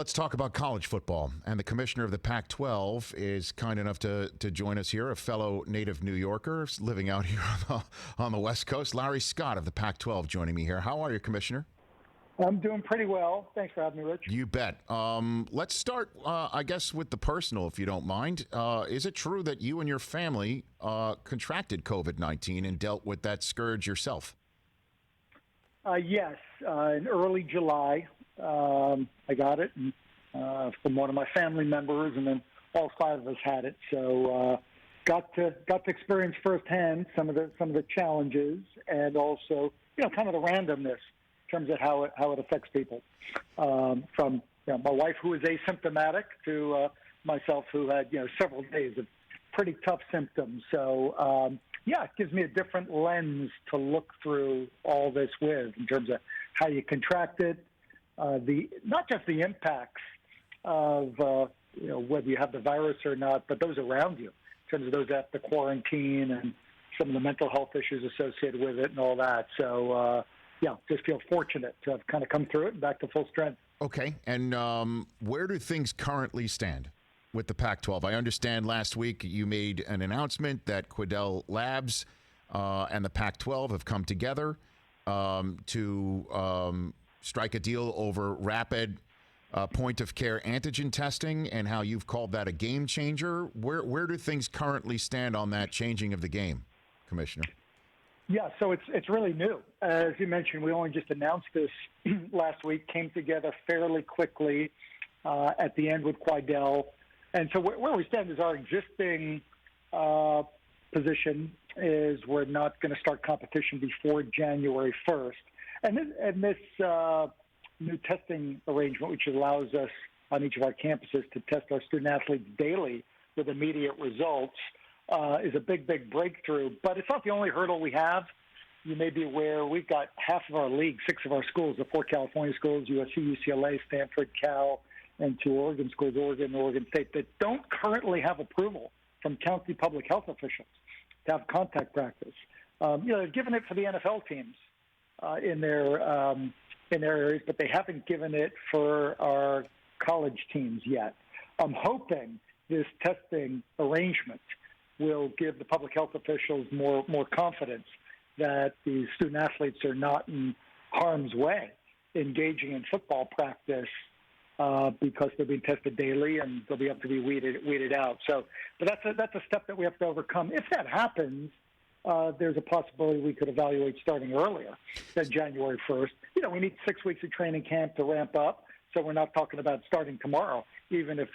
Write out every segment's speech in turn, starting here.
Let's talk about college football. And the commissioner of the Pac-12 is kind enough to join us here, a fellow native New Yorker living out here on the West Coast. Larry Scott of the Pac-12 joining me here. How are you, Commissioner? I'm doing pretty well. Thanks for having me, Rich. You bet. Let's start, I guess, with the personal, if you don't mind. Is it true that you and your family contracted COVID-19 and dealt with that scourge yourself? Yes. In early July, I got it from one of my family members, and then all five of us had it. So got to experience firsthand some of the challenges, and also kind of the randomness in terms of how it affects people. From my wife, who is asymptomatic, to myself, who had several days of pretty tough symptoms. So it gives me a different lens to look through all this with, in terms of how you contract it, not just the impacts of whether you have the virus or not, but those around you, in terms of those that have to quarantine and some of the mental health issues associated with it and all that. So just feel fortunate to have kind of come through it and back to full strength. Okay, and where do things currently stand with the Pac-12? I understand last week you made an announcement that Quidel Labs and the Pac-12 have come together to strike a deal over rapid point-of-care antigen testing, and how you've called that a game changer. Where do things currently stand on that changing of the game, Commissioner? Yeah, so it's really new. As you mentioned, we only just announced this last week, came together fairly quickly at the end with Quidel. And so where we stand is our existing position is we're not going to start competition before January 1st. And this new testing arrangement, which allows us on each of our campuses to test our student-athletes daily with immediate results, is a big breakthrough. But it's not the only hurdle we have. You may be aware we've got half of our league, 6 of our schools, the 4 California schools, USC, UCLA, Stanford, Cal, and 2 Oregon schools, Oregon and Oregon State, that don't currently have approval from county public health officials to have contact practice. They've given it for the NFL teams in their areas, but they haven't given it for our college teams yet. I'm hoping this testing arrangement will give the public health officials more confidence that these student athletes are not in harm's way engaging in football practice because they're being tested daily and they'll be able to be weeded out. So, but that's a step that we have to overcome. If that happens, there's a possibility we could evaluate starting earlier than January 1st. We need 6 weeks of training camp to ramp up, so we're not talking about starting tomorrow, even if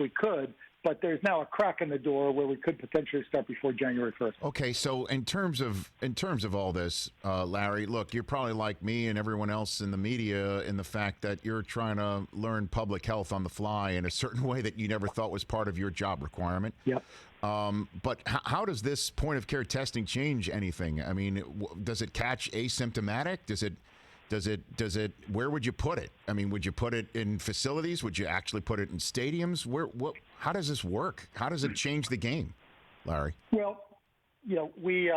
we could. But there's now a crack in the door where we could potentially start before January 1st. Okay, so in terms of all this, Larry, look, you're probably like me and everyone else in the media in the fact that you're trying to learn public health on the fly in a certain way that you never thought was part of your job requirement. Yep. But how does this point-of-care testing change anything? I mean, does it catch asymptomatic? Does it? Where would you put it? I mean, would you put it in facilities? Would you actually put it in stadiums? How does this work? How does it change the game, Larry? Well, we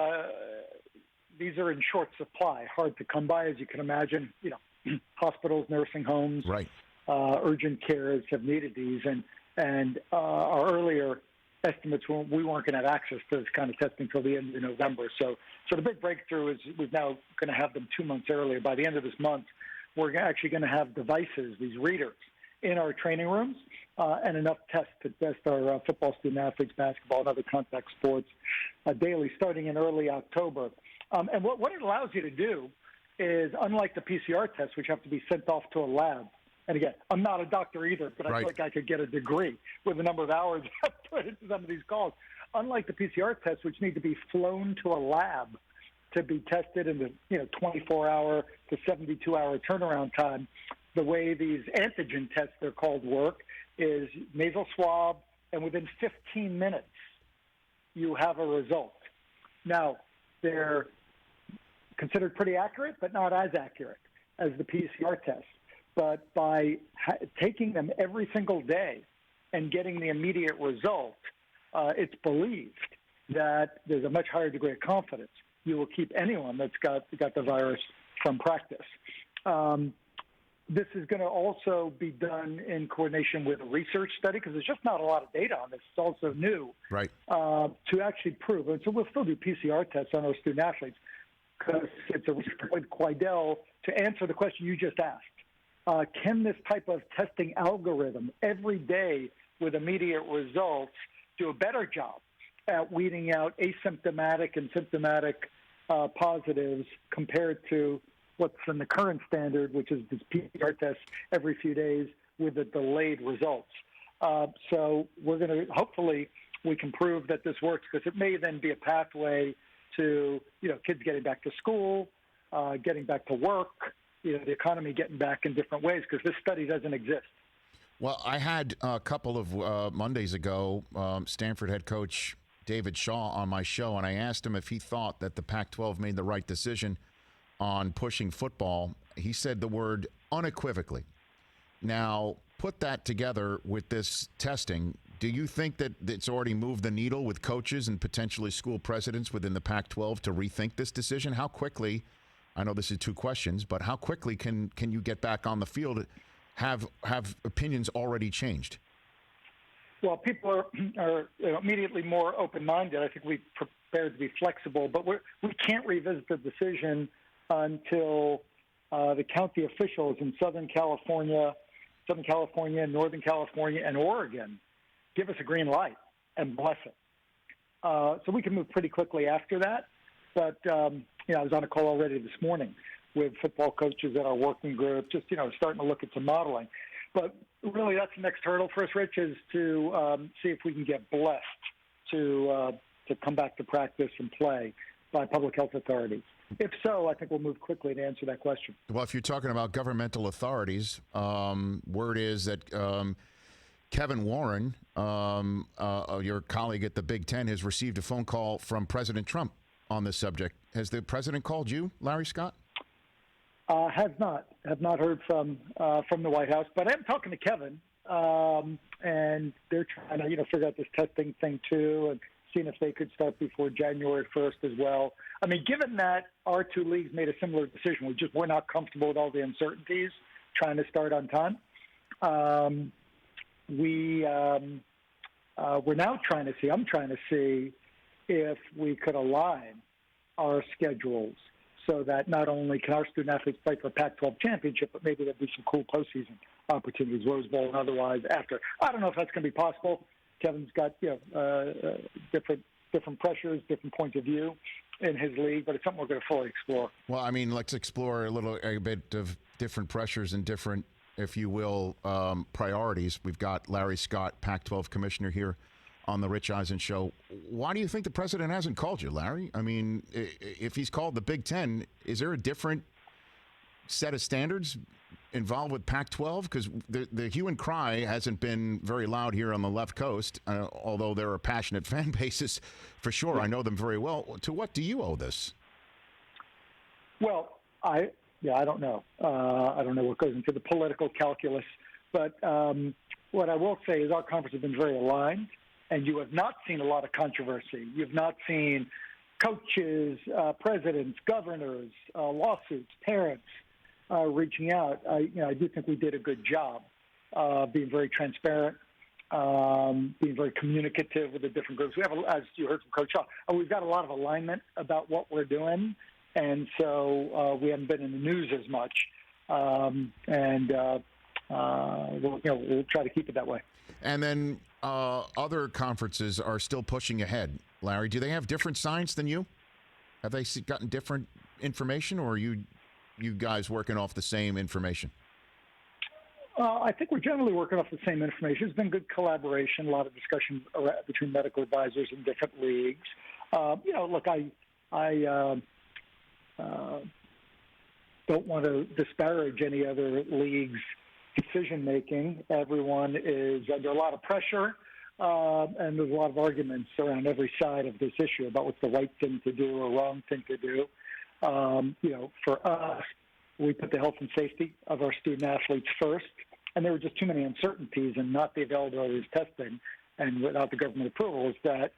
these are in short supply, hard to come by, as you can imagine. Hospitals, nursing homes, right, urgent cares have needed these, and our earlier estimates we weren't going to have access to this kind of testing until the end of November. So the big breakthrough is we're now going to have them 2 months earlier. By the end of this month, we're actually going to have devices, these readers, in our training rooms, and enough tests to test our football student athletes, basketball, and other contact sports daily, starting in early October. And what it allows you to do is, unlike the PCR tests, which have to be sent off to a lab. And again, I'm not a doctor either, but I feel like I could get a degree with the number of hours I've put into some of these calls. Unlike the PCR tests, which need to be flown to a lab to be tested in the 24-hour to 72-hour turnaround time, the way these antigen tests, they're called, work is nasal swab, and within 15 minutes, you have a result. Now, they're considered pretty accurate, but not as accurate as the PCR tests. But by taking them every single day and getting the immediate result, it's believed that there's a much higher degree of confidence you will keep anyone that's got the virus from practice. this is going to also be done in coordination with a research study because there's just not a lot of data on this. It's also new, Right. To actually prove. And so we'll still do PCR tests on our student athletes because it's a research with Quidel to answer the question you just asked. Can this type of testing algorithm every day with immediate results do a better job at weeding out asymptomatic and symptomatic positives compared to what's in the current standard, which is this PCR test every few days with the delayed results. So we're going to, hopefully, we can prove that this works because it may then be a pathway to, kids getting back to school, getting back to work, the economy getting back in different ways because this study doesn't exist. Well, I had a couple of Mondays ago, Stanford head coach David Shaw on my show, and I asked him if he thought that the Pac-12 made the right decision on pushing football. He said the word unequivocally. Now, put that together with this testing. Do you think that it's already moved the needle with coaches and potentially school presidents within the Pac-12 to rethink this decision? How quickly, I know this is two questions, but how quickly can you get back on the field? Have opinions already changed? Well, people are immediately more open-minded. I think we're prepared to be flexible, but we can't revisit the decision until the county officials in Southern California, Northern California, and Oregon give us a green light and bless it. So we can move pretty quickly after that. But, I was on a call already this morning with football coaches at our working group, just, starting to look at some modeling. But really that's the next hurdle for us, Rich, is to see if we can get blessed to come back to practice and play by public health authorities. If so, I think we'll move quickly to answer that question. Well, if you're talking about governmental authorities, word is that Kevin Warren, your colleague at the Big Ten, has received a phone call from President Trump on this subject. Has the president called you, Larry Scott? Have not heard from the White House, but I am talking to Kevin, and they're trying to figure out this testing thing too, and seeing if they could start before January 1st as well. I mean, given that our two leagues made a similar decision, we're not comfortable with all the uncertainties trying to start on time. I'm trying to see if we could align our schedules so that not only can our student athletes play for a Pac-12 championship, but maybe there'll be some cool postseason opportunities, Rose Bowl and otherwise after. I don't know if that's going to be possible. Kevin's got different pressures, different points of view in his league, but it's something we're going to fully explore. Well, I mean, let's explore a bit of different pressures and different, if you will, priorities. We've got Larry Scott, Pac-12 Commissioner, here on the Rich Eisen Show. Why do you think the president hasn't called you, Larry? I mean, if he's called the Big Ten, is there a different set of standards involved with Pac-12? Because the hue and cry hasn't been very loud here on the left coast, although there are passionate fan bases for sure. I know them very well. To what do you owe this? Well, I don't know. I don't know what goes into the political calculus, but what I will say is our conference has been very aligned, and you have not seen a lot of controversy. You've not seen coaches, presidents, governors, lawsuits, parents reaching out. I do think we did a good job being very transparent, being very communicative with the different groups. We have, as you heard from Coach Shaw, we've got a lot of alignment about what we're doing, and so we haven't been in the news as much. We'll try to keep it that way. And then other conferences are still pushing ahead. Larry, do they have different science than you? Have they gotten different information, or are you guys working off the same information? I think we're generally working off the same information. It's been good collaboration, a lot of discussion between medical advisors in different leagues. Look, I don't want to disparage any other league's decision-making. Everyone is under a lot of pressure, and there's a lot of arguments around every side of this issue about what's the right thing to do or wrong thing to do. For us, we put the health and safety of our student-athletes first, and there were just too many uncertainties and not the availability of testing and without the government approvals that,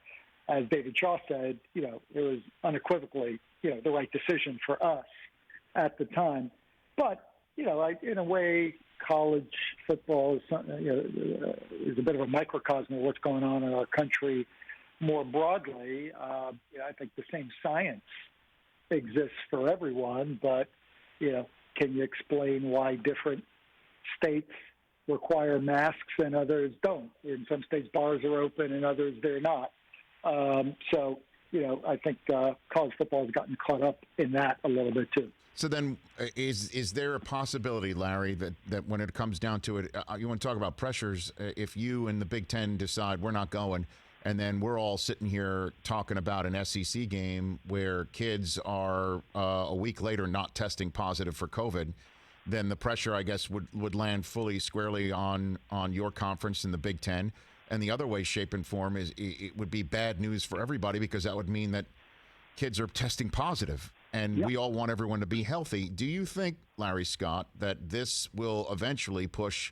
as David Shaw said, it was unequivocally, the right decision for us at the time. But, in a way, college football is is a bit of a microcosm of what's going on in our country more broadly. I think the same science exists for everyone, but can you explain why different states require masks and others don't? In some states, bars are open, and others they're not. I think college football has gotten caught up in that a little bit too. So then, is there a possibility, Larry, that when it comes down to it, you want to talk about pressures? If you and the Big Ten decide we're not going, and then we're all sitting here talking about an SEC game where kids are a week later not testing positive for COVID, then the pressure, I guess, would land fully squarely on your conference in the Big Ten. And the other way, shape, and form is it would be bad news for everybody, because that would mean that kids are testing positive. And we all want everyone to be healthy. Do you think, Larry Scott, that this will eventually push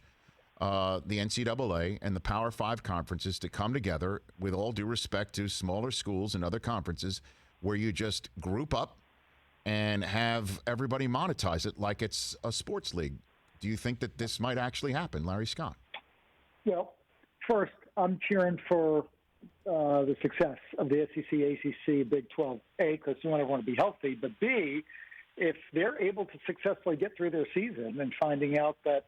the NCAA and the Power 5 conferences to come together, with all due respect to smaller schools and other conferences, where you just group up and have everybody monetize it like it's a sports league? Do you think that this might actually happen, Larry Scott? Well, first, I'm cheering for the success of the SEC, ACC, Big 12, A, because we want everyone to be healthy, but B, if they're able to successfully get through their season and finding out that,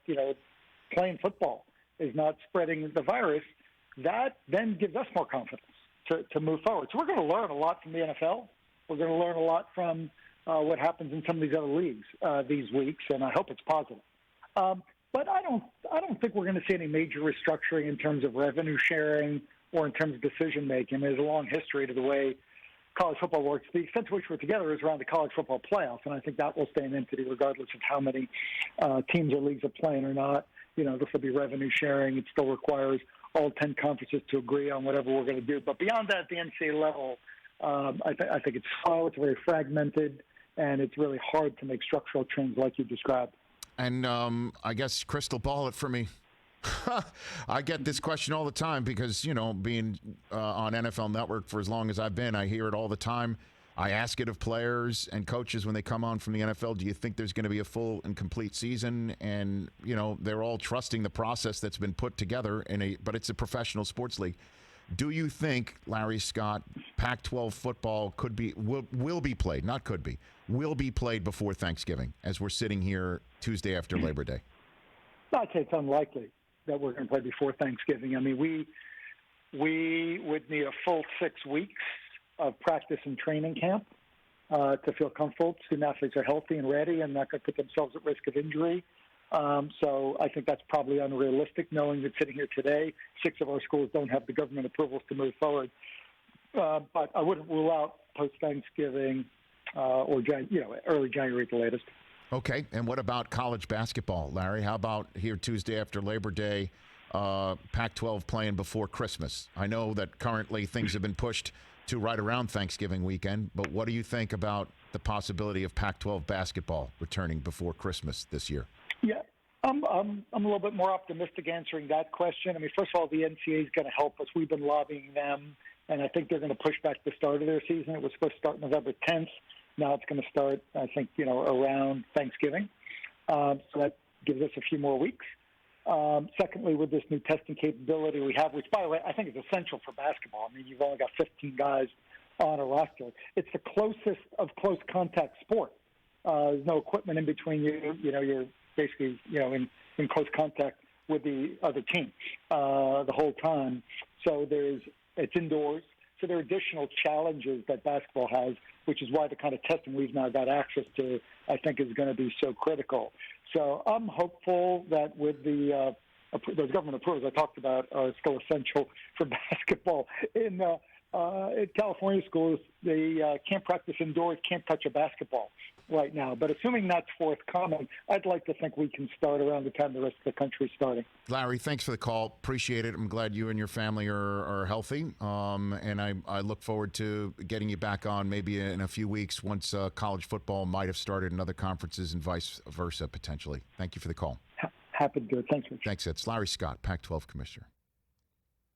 playing football is not spreading the virus, that then gives us more confidence to move forward. So we're going to learn a lot from the NFL. We're going to learn a lot from what happens in some of these other leagues these weeks, and I hope it's positive. But I don't think we're going to see any major restructuring in terms of revenue sharing or in terms of decision making. There's a long history to the way college football works. The extent to which we're together is around the college football playoff, and I think that will stay an entity regardless of how many teams or leagues are playing or not. This will be revenue sharing. It still requires all 10 conferences to agree on whatever we're going to do. But beyond that, at the NCAA level, I think it's slow, it's very fragmented, and it's really hard to make structural change like you described. And I guess crystal ball it for me. I get this question all the time because, being on NFL Network for as long as I've been, I hear it all the time. I ask it of players and coaches when they come on from the NFL, do you think there's going to be a full and complete season? And, they're all trusting the process that's been put together, but it's a professional sports league. Do you think, Larry Scott, Pac-12 football will be played, not could be, will be played before Thanksgiving as we're sitting here Tuesday after Labor Day? I'd say it's unlikely that we're going to play before Thanksgiving. I mean, we would need a full 6 weeks of practice and training camp to feel comfortable. Student athletes are healthy and ready and not going to put themselves at risk of injury. So I think that's probably unrealistic, knowing that sitting here today, 6 of our schools don't have the government approvals to move forward. But I wouldn't rule out post-Thanksgiving or early January at the latest. Okay, and what about college basketball, Larry? How about here Tuesday after Labor Day, Pac-12 playing before Christmas? I know that currently things have been pushed to right around Thanksgiving weekend, but what do you think about the possibility of Pac-12 basketball returning before Christmas this year? Yeah, I'm a little bit more optimistic answering that question. I mean, first of all, the NCAA is going to help us. We've been lobbying them, and I think they're going to push back the start of their season. It was supposed to start November 10th. Now it's going to start, I think, around Thanksgiving. So that gives us a few more weeks. Secondly, with this new testing capability we have, which, by the way, I think is essential for basketball. I mean, you've only got 15 guys on a roster. It's the closest of close contact sport. There's no equipment in between you. You're basically, in close contact with the other team the whole time. So it's indoors. So there are additional challenges that basketball has, which is why the kind of testing we've now got access to, I think, is going to be so critical. So I'm hopeful that with those government approvals I talked about are still essential for basketball. In California schools, they can't practice indoors, can't touch a basketball right now. But assuming that's forthcoming, I'd like to think we can start around the time the rest of the country is starting. Larry, thanks for the call. Appreciate it. I'm glad you and your family are healthy. And I look forward to getting you back on maybe in a few weeks once college football might have started in other conferences and vice versa, potentially. Thank you for the call. Happy to do it. Thanks, Rich. Thanks. It's Larry Scott, Pac-12 Commissioner.